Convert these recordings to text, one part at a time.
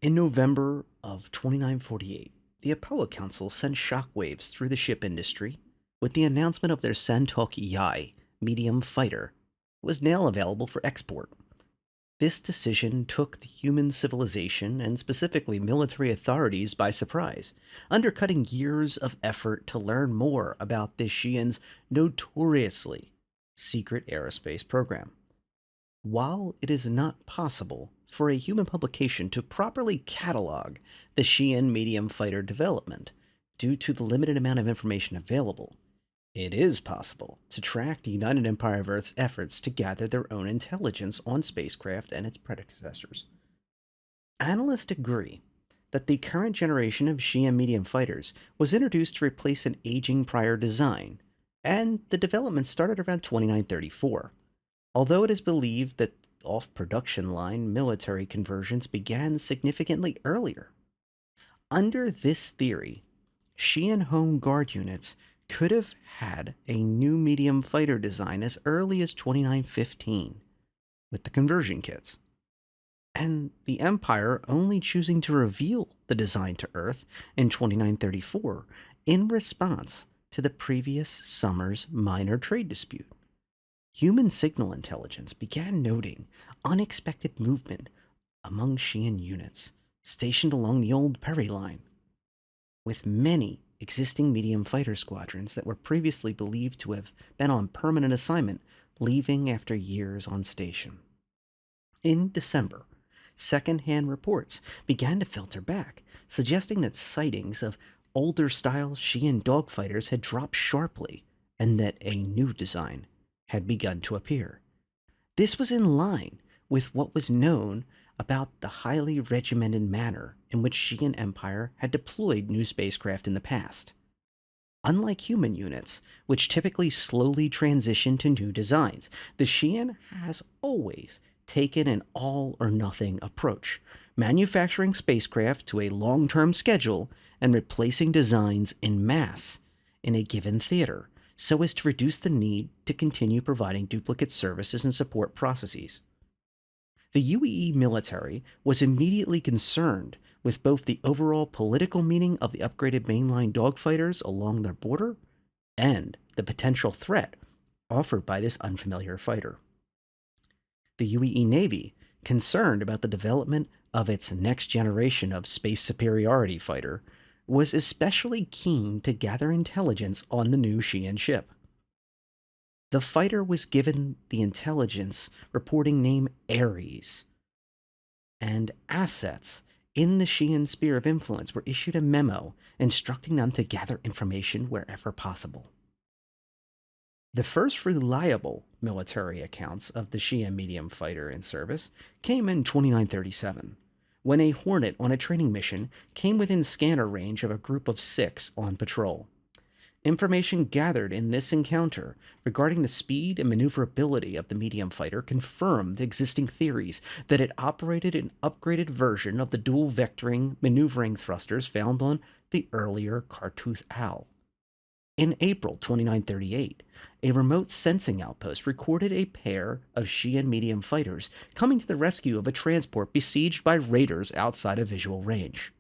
In November of 2948, the Apollo Council sent shockwaves through the ship industry with the announcement of their Santokyai medium fighter was now available for export. This decision took the human civilization and specifically military authorities by surprise, undercutting years of effort to learn more about this Xi'an's notoriously secret aerospace program. While it is not possible for a human publication to properly catalog the Xi'an medium fighter development due to the limited amount of information available, it is possible to track the United Empire of Earth's efforts to gather their own intelligence on spacecraft and its predecessors. Analysts agree that the current generation of Xi'an medium fighters was introduced to replace an aging prior design, and the development started around 2934. Although it is believed that off production line military conversions began significantly earlier. Under this theory, Xi'an Home Guard units could have had a new medium fighter design as early as 2915 with the conversion kits, and the Empire only choosing to reveal the design to Earth in 2934 in response to the previous summer's minor trade dispute. Human signal intelligence began noting unexpected movement among Xi'an units stationed along the old Perry Line, with many existing medium fighter squadrons that were previously believed to have been on permanent assignment leaving after years on station. In December, second-hand reports began to filter back, suggesting that sightings of older-style Xi'an dogfighters had dropped sharply and that a new design had begun to appear. This was in line with what was known about the highly regimented manner in which Xi'an Empire had deployed new spacecraft in the past. Unlike human units, which typically slowly transition to new designs, the Xi'an has always taken an all-or-nothing approach, manufacturing spacecraft to a long-term schedule and replacing designs en masse in a given theater, so as to reduce the need to continue providing duplicate services and support processes. The UEE military was immediately concerned with both the overall political meaning of the upgraded mainline dogfighters along their border and the potential threat offered by this unfamiliar fighter. The UEE Navy, concerned about the development of its next generation of space superiority fighter, was especially keen to gather intelligence on the new Xi'an ship. The fighter was given the intelligence reporting name Ares, and assets in the Xi'an sphere of influence were issued a memo instructing them to gather information wherever possible. The first reliable military accounts of the Xi'an medium fighter in service came in 2937, when a Hornet on a training mission came within scanner range of a group of 6 on patrol. Information gathered in this encounter regarding the speed and maneuverability of the medium fighter confirmed existing theories that it operated an upgraded version of the dual vectoring maneuvering thrusters found on the earlier Cartouche Owl. In April 2938, a remote sensing outpost recorded a pair of Xi'an medium fighters coming to the rescue of a transport besieged by raiders outside of visual range.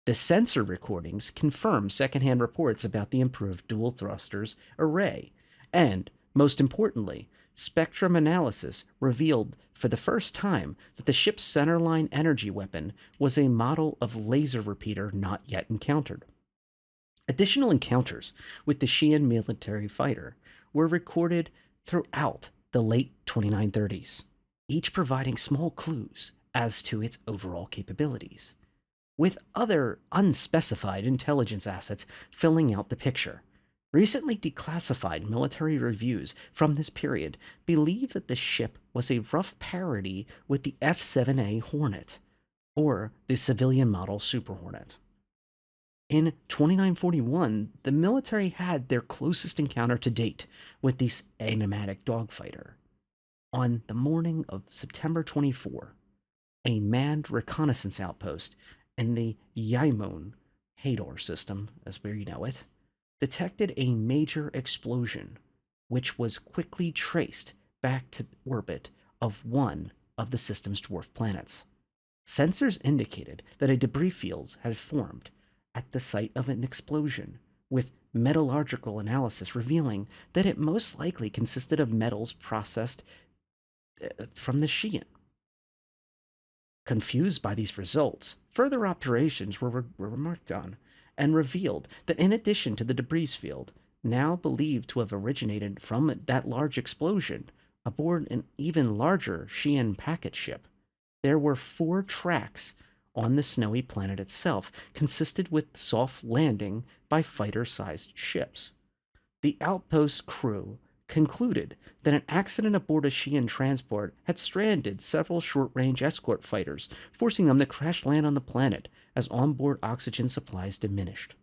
The sensor recordings confirm secondhand reports about the improved dual thrusters array, and, most importantly, spectrum analysis revealed for the first time that the ship's centerline energy weapon was a model of laser repeater not yet encountered. Additional encounters with the Xi'an military fighter were recorded throughout the late 2930s, each providing small clues as to its overall capabilities, with other unspecified intelligence assets filling out the picture. Recently declassified military reviews from this period believe that the ship was a rough parody with the F-7A Hornet, or the civilian model Super Hornet. In 2941, the military had their closest encounter to date with this enigmatic dogfighter. On the morning of September 24, a manned reconnaissance outpost in the Yaimon Hadar system, as we know it, detected a major explosion, which was quickly traced back to the orbit of one of the system's dwarf planets. Sensors indicated that a debris field had formed at the site of an explosion, with metallurgical analysis revealing that it most likely consisted of metals processed from the Xi'an. Confused by these results, further operations were remarked on and revealed that in addition to the debris field, now believed to have originated from that large explosion aboard an even larger Xi'an packet ship, there were 4 tracks on the snowy planet itself, consisted with soft landing by fighter-sized ships. The outpost crew concluded that an accident aboard a Xi'an transport had stranded several short-range escort fighters, forcing them to crash land on the planet as onboard oxygen supplies diminished.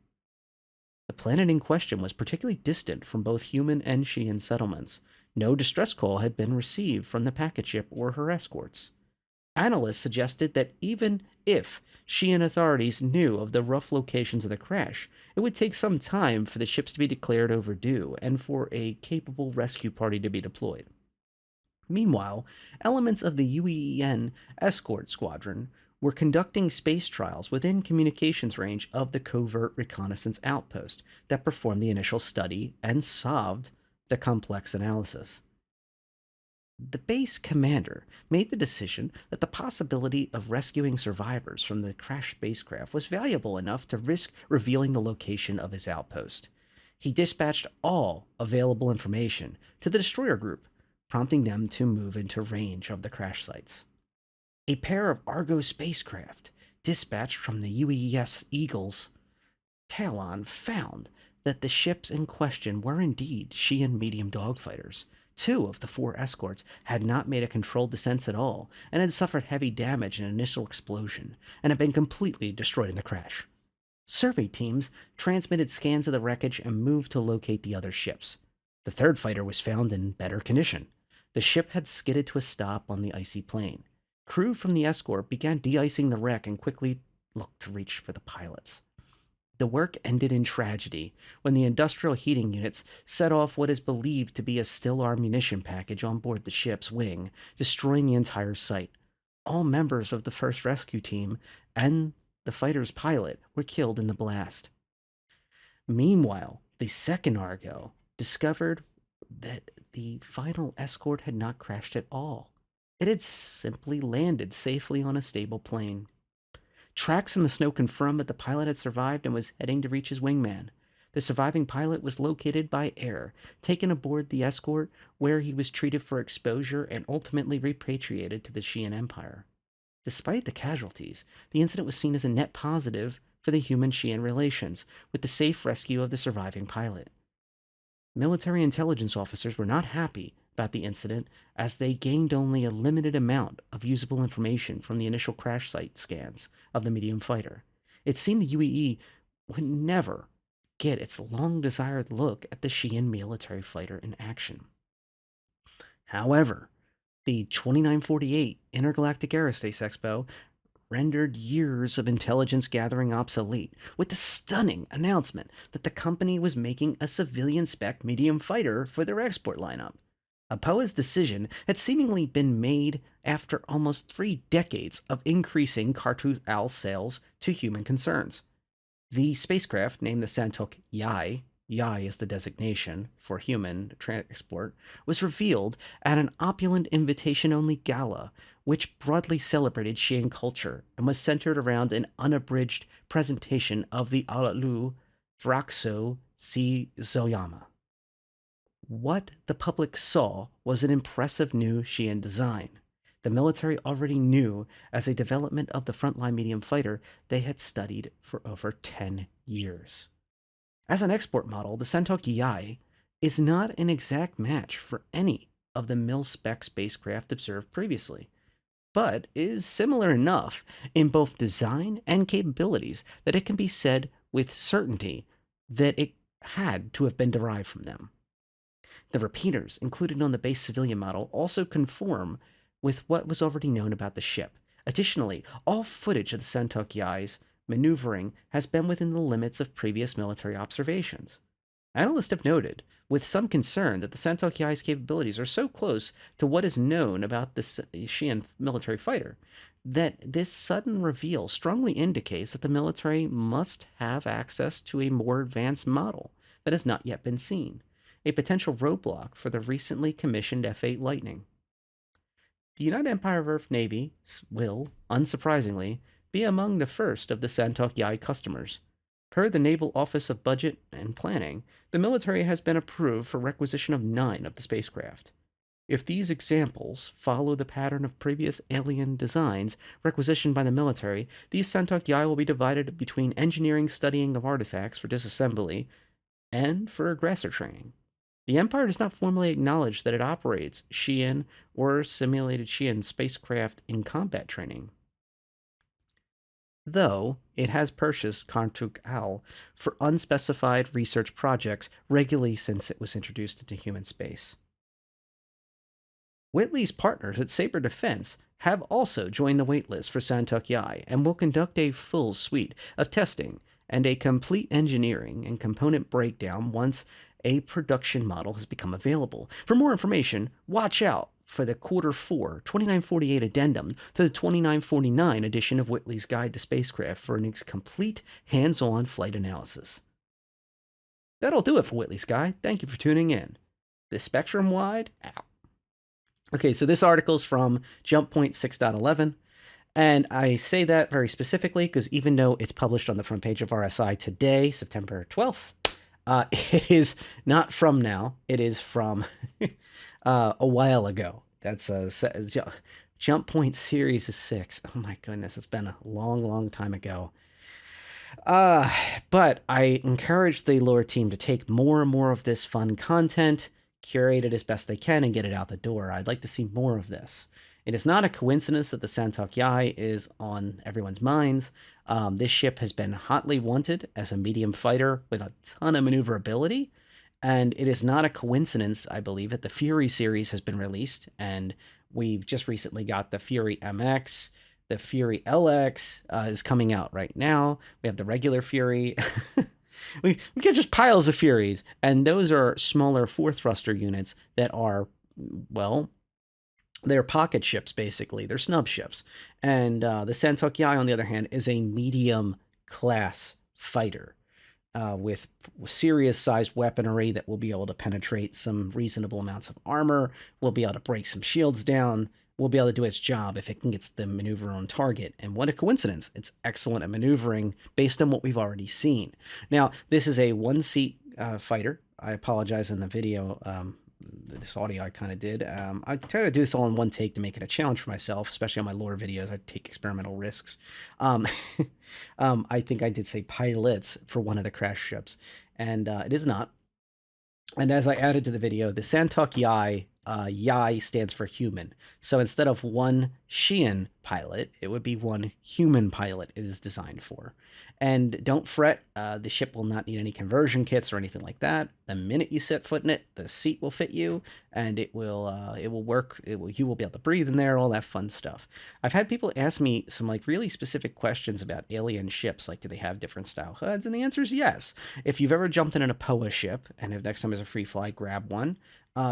The planet in question was particularly distant from both human and Xi'an settlements. No distress call had been received from the packet ship or her escorts. Analysts suggested that even if Xi'an authorities knew of the rough locations of the crash, it would take some time for the ships to be declared overdue and for a capable rescue party to be deployed. Meanwhile, elements of the UEN escort squadron were conducting space trials within communications range of the covert reconnaissance outpost that performed the initial study and solved the complex analysis. The base commander made the decision that the possibility of rescuing survivors from the crashed spacecraft was valuable enough to risk revealing the location of his outpost. He dispatched all available information to the destroyer group, prompting them to move into range of the crash sites. A pair of Argo spacecraft, dispatched from the UES Eagles Talon, found that the ships in question were indeed Xi'an medium dogfighters. 2 of the 4 escorts had not made a controlled descent at all and had suffered heavy damage in an initial explosion and had been completely destroyed in the crash. Survey teams transmitted scans of the wreckage and moved to locate the other ships. The 3rd fighter was found in better condition. The ship had skidded to a stop on the icy plain. Crew from the escort began de-icing the wreck and quickly looked to reach for the pilots. The work ended in tragedy when the industrial heating units set off what is believed to be a still-arm munition package on board the ship's wing, destroying the entire site. All members of the first rescue team and the fighter's pilot were killed in the blast. Meanwhile, the second Argo discovered that the final escort had not crashed at all. It had simply landed safely on a stable plane. Tracks in the snow confirmed that the pilot had survived and was heading to reach his wingman. The surviving pilot was located by air, taken aboard the escort, where he was treated for exposure and ultimately repatriated to the Xi'an Empire. Despite the casualties, the incident was seen as a net positive for the human-Xi'an relations, with the safe rescue of the surviving pilot. Military intelligence officers were not happy about the incident, as they gained only a limited amount of usable information from the initial crash site scans of the medium fighter. It seemed the UEE would never get its long-desired look at the Xi'an military fighter in action. However, the 2948 Intergalactic Aerospace Expo rendered years of intelligence gathering obsolete with the stunning announcement that the company was making a civilian-spec medium fighter for their export lineup. APOA's decision had seemingly been made after almost 3 decades of increasing Cartouche Owl sales to human concerns. The spacecraft, named the Santokyai, Yai is the designation for human transport, was revealed at an opulent invitation-only gala, which broadly celebrated Xi'an culture and was centered around an unabridged presentation of the Alalu Vraxo Si Zoyama. What the public saw was an impressive new Xi'an design. The military already knew as a development of the frontline medium fighter they had studied for over 10 years. As an export model, the Santokyai is not an exact match for any of the mil-spec spacecraft observed previously, but is similar enough in both design and capabilities that it can be said with certainty that it had to have been derived from them. The repeaters included on the base civilian model also conform with what was already known about the ship. Additionally, all footage of the Santokyai's maneuvering has been within the limits of previous military observations. Analysts have noted, with some concern, that the Santokyai's capabilities are so close to what is known about the Xi'an military fighter that this sudden reveal strongly indicates that the military must have access to a more advanced model that has not yet been seen, a potential roadblock for the recently commissioned F-8 Lightning. The United Empire of Earth Navy will, unsurprisingly, be among the first of the Santokyai customers. Per the Naval Office of Budget and Planning, the military has been approved for requisition of 9 of the spacecraft. If these examples follow the pattern of previous alien designs requisitioned by the military, these Santokyai will be divided between engineering studying of artifacts for disassembly and for aggressor training. The Empire does not formally acknowledge that it operates Xi'an or simulated Xi'an spacecraft in combat training, though it has purchased Santokyai for unspecified research projects regularly since it was introduced into human space. Whitley's partners at Sabre Defense have also joined the waitlist for Santokyai and will conduct a full suite of testing and a complete engineering and component breakdown once a production model has become available. For more information, watch out for the Q4 2948 addendum to the 2949 edition of Whitley's Guide to Spacecraft for a complete hands-on flight analysis. That'll do it for Whitley's Guide. Thank you for tuning in. The Spectrum Wide, out. Okay, so this article is from Jump Point 6.11, and I say that very specifically because even though it's published on the front page of RSI today, September 12th, it is not from now. It is from a while ago. That's Jump Point Series is 6. Oh my goodness, it's been a long, long time ago. But I encourage the lore team to take more and more of this fun content, curate it as best they can, and get it out the door. I'd like to see more of this. It is not a coincidence that the Santokyai is on everyone's minds. This ship has been hotly wanted as a medium fighter with a ton of maneuverability, and it is not a coincidence, I believe, that the Fury series has been released, and we've just recently got the Fury MX. The Fury LX is coming out right now. We have the regular Fury. we get just piles of Furies, and those are smaller 4-thruster units that are, well, they're pocket ships, basically. They're snub ships. And the Santokyai, on the other hand, is a medium-class fighter with serious-sized weaponry that will be able to penetrate some reasonable amounts of armor, will be able to break some shields down, will be able to do its job if it can get the maneuver on target. And what a coincidence. It's excellent at maneuvering based on what we've already seen. Now, this is a one-seat fighter. I apologize in the video. This audio I kind of did. I try to do this all in one take to make it a challenge for myself, especially on my lore videos. I take experimental risks. I think I did say pilots for one of the crash ships, and it is not. And as I added to the video, the Santokyai, Yai stands for human. So instead of one Xi'an pilot, it would be one human pilot it is designed for. And don't fret, the ship will not need any conversion kits or anything like that. The minute you set foot in it, the seat will fit you, and it will work. You will be able to breathe in there, all that fun stuff. I've had people ask me some like really specific questions about alien ships, like do they have different style HUDs? And the answer is yes. If you've ever jumped in an APOA ship, and if next time there's a free fly, grab one.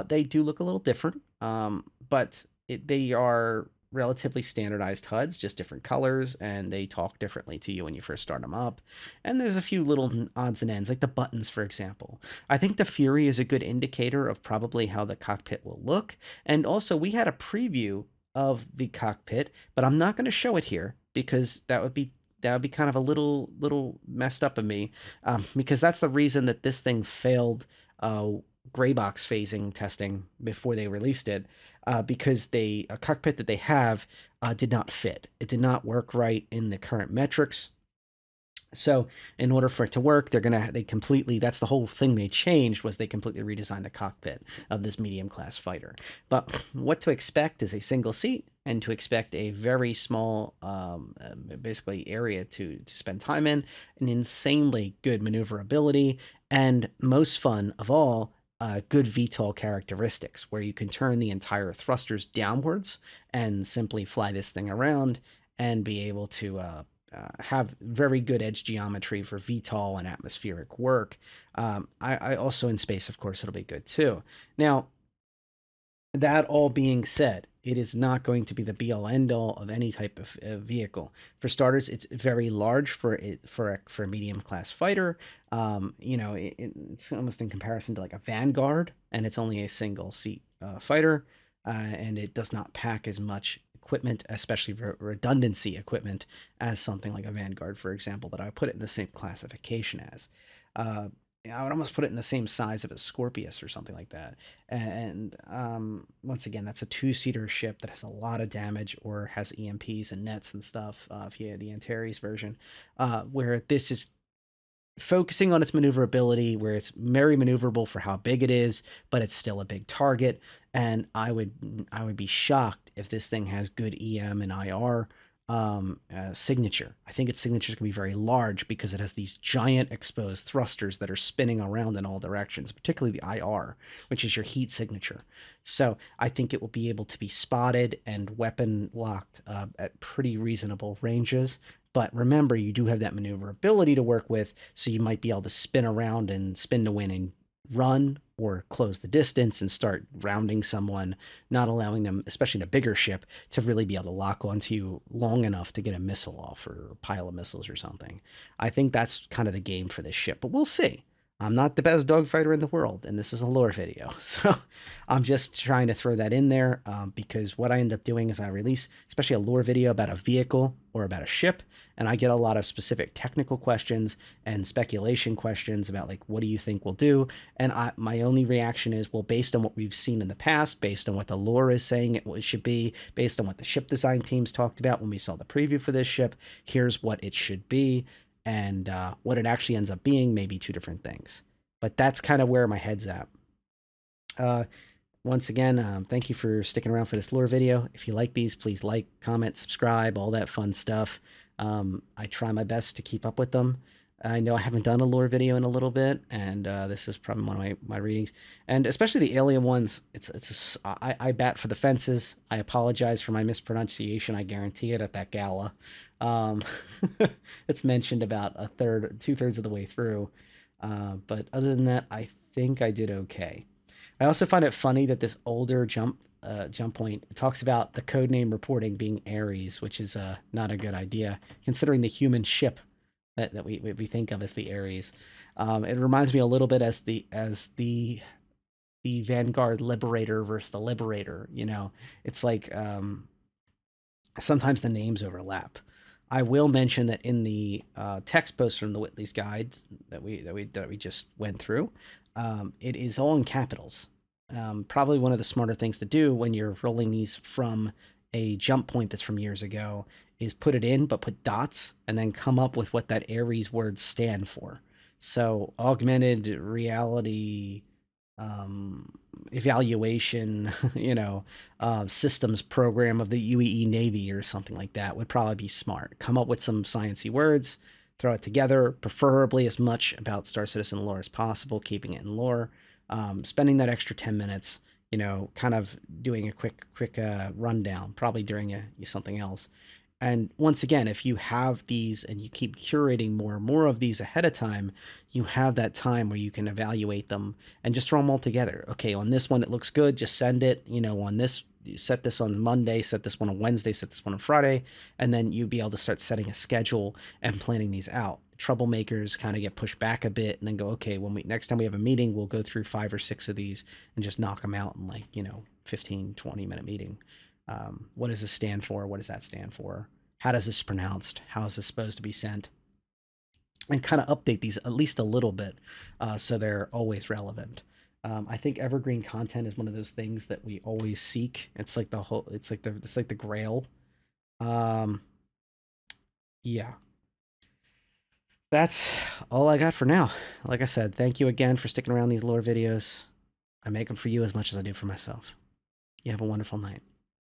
They do look a little different, but they are relatively standardized HUDs, just different colors, and they talk differently to you when you first start them up. And there's a few little odds and ends, like the buttons, for example. I think the Fury is a good indicator of probably how the cockpit will look. And also, we had a preview of the cockpit, but I'm not going to show it here because that would be kind of a little messed up of me, because that's the reason that this thing failed gray box phasing testing before they released it, because a cockpit that they have did not fit. It did not work right in the current metrics. So in order for it to work, that's the whole thing they changed, was they completely redesigned the cockpit of this medium class fighter. But what to expect is a single seat, and to expect a very small, basically area to spend time in, an insanely good maneuverability, and most fun of all, good VTOL characteristics, where you can turn the entire thrusters downwards and simply fly this thing around and be able to have very good edge geometry for VTOL and atmospheric work. I also in space, of course, it'll be good too. Now, that all being said, it is not going to be the be all end all of any type of vehicle. For starters, it's very large for a medium class fighter. It's almost in comparison to like a Vanguard, and it's only a single seat fighter, and it does not pack as much equipment, especially redundancy equipment, as something like a Vanguard, for example, that I would put it in the same classification as. Uh, I would almost put it in the same size of a Scorpius or something like that. And once again, that's a two-seater ship that has a lot of damage or has EMPs and nets and stuff. If you had the Antares version, where this is focusing on its maneuverability, where it's very maneuverable for how big it is, but it's still a big target. And I would be shocked if this thing has good EM and IR signature. I think its signature is going to be very large because it has these giant exposed thrusters that are spinning around in all directions, particularly the IR, which is your heat signature. So I think it will be able to be spotted and weapon locked at pretty reasonable ranges. But remember, you do have that maneuverability to work with, so you might be able to spin around and spin to win and run or close the distance and start rounding someone, not allowing them, especially in a bigger ship, to really be able to lock onto you long enough to get a missile off or a pile of missiles or something. I think that's kind of the game for this ship, but we'll see. I'm not the best dogfighter in the world, and this is a lore video. So I'm just trying to throw that in there because what I end up doing is I release, especially a lore video about a vehicle or about a ship, and I get a lot of specific technical questions and speculation questions about, like, what do you think we'll do? And my only reaction is, well, based on what we've seen in the past, based on what the lore is saying it should be, based on what the ship design teams talked about when we saw the preview for this ship, here's what it should be. And what it actually ends up being may be two different things. But that's kind of where my head's at. Uh, Once again, thank you for sticking around for this lore video. If you like these, please like, comment, subscribe, all that fun stuff. I try my best to keep up with them. I know I haven't done a lore video in a little bit, and this is probably one of my readings. And especially the alien ones, I bat for the fences. I apologize for my mispronunciation. I guarantee it at that gala. Um, it's mentioned about two-thirds of the way through. But other than that, I think I did okay. I also find it funny that this older jump point talks about the codename reporting being Ares, which is not a good idea considering the human ship that we think of as the Ares. It reminds me a little bit as the Vanguard Liberator versus the Liberator. It's like sometimes the names overlap. I will mention that in the text post from the Whitley's Guide that we just went through, it is all in capitals. Probably one of the smarter things to do when you're rolling these from a jump point that's from years ago is put it in, but put dots and then come up with what that Ares words stand for. So augmented reality evaluation, systems program of the UEE Navy or something like that would probably be smart. Come up with some sciencey words, throw it together, preferably as much about Star Citizen lore as possible, keeping it in lore. Spending that extra 10 minutes, kind of doing a quick rundown, probably during something else. And once again, if you have these and you keep curating more and more of these ahead of time, you have that time where you can evaluate them and just throw them all together. Okay, on this one, it looks good. Just send it, on this, set this on Monday, set this one on Wednesday, set this one on Friday, and then you'd be able to start setting a schedule and planning these out. Troublemakers kind of get pushed back a bit and then go, okay, next time we have a meeting, we'll go through 5 or 6 of these and just knock them out in 15, 20-minute meeting. What does this stand for? What does that stand for? How does this pronounced? How is this supposed to be sent? And kind of update these at least a little bit so they're always relevant. I think evergreen content is one of those things that we always seek. It's like the grail. Yeah. That's all I got for now. Like I said, thank you again for sticking around these lore videos. I make them for you as much as I do for myself. You have a wonderful night.